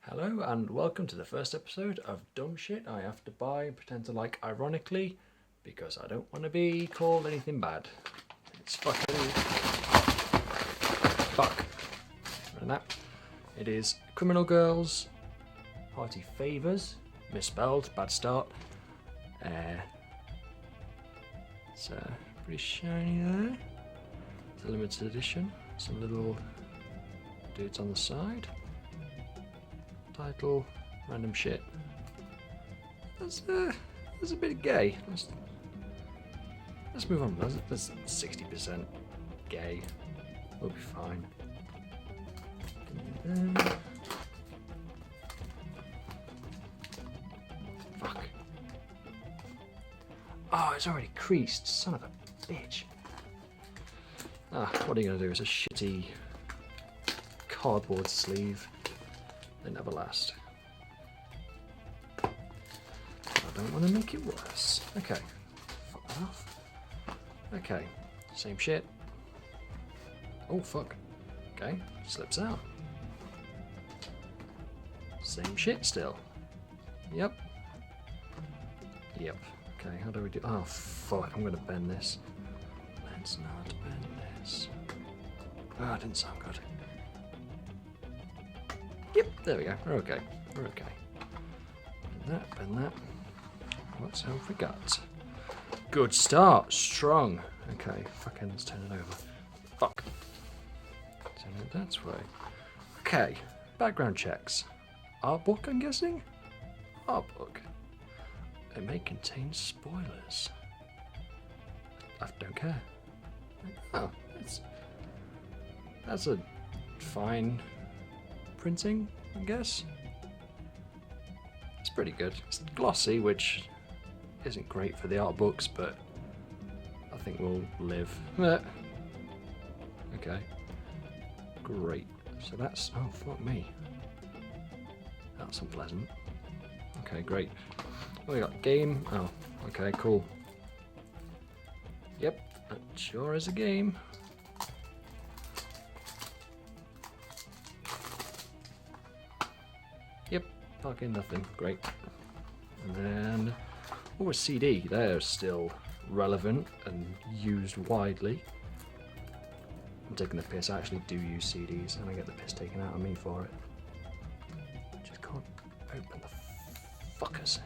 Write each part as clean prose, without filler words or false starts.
Hello and welcome to the first episode of Dumb Shit I Have to Buy and Pretend to Like ironically because I don't want to be called anything bad. It's fucking... fuck. And that. It is Criminal Girls, Party Favours, misspelled, bad start. It's pretty shiny there. It's a limited edition. Some little dudes on the side. Title, random shit. That's a bit gay. Let's move on. That's 60% gay. We'll be fine. Fuck. Oh, it's already creased. Son of a bitch. What are you gonna do? It's a shitty cardboard sleeve. They never last. I don't want to make it worse. Okay. Fuck that off. Okay. Same shit. Oh, fuck. Okay. Slips out. Same shit still. Yep. Yep. Okay, how do we do... Oh, fuck. I'm going to bend this. Let's not bend this. Oh, it didn't sound good. Yep, there we go. We're okay. We're okay. Bend that. Let's hope we got. Good start. Strong. Okay, fucking let's turn it over. Fuck. Turn it that way. Okay, background checks. Art book, I'm guessing? Art book. It may contain spoilers. I don't care. Oh, that's a fine printing, I guess. It's pretty good. It's glossy, which isn't great for the art books, but I think we'll live. Okay. Great. So that's... oh, fuck me. That's unpleasant. Okay, great. Oh, we got game. Oh, okay, cool. Yep, that sure is a game. Yep, fucking nothing. Great. And then, oh, a CD. They're still relevant and used widely. I'm taking the piss. I actually do use CDs, and I get the piss taken out of me for it. Just can't open the fuckers.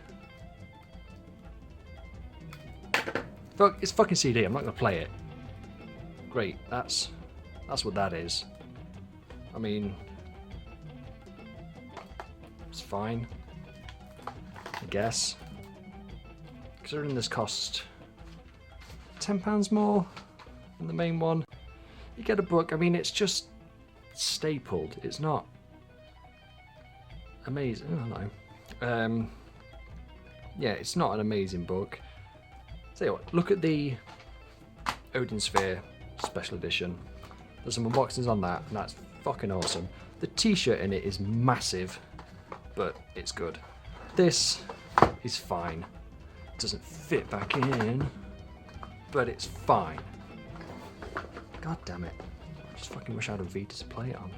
Fuck! It's fucking CD. I'm not gonna play it. Great. That's what that is. I mean. It's fine, I guess. Considering this cost £10 more than the main one, you get a book. I mean, it's just stapled. It's not amazing. I don't know. Yeah, it's not an amazing book. Tell you what, look at the Odin Sphere Special Edition. There's some unboxings on that, and that's fucking awesome. The t-shirt in it is massive, but it's good. This is fine. It doesn't fit back in, but it's fine. God damn it. I just fucking wish I had a Vita to play it on.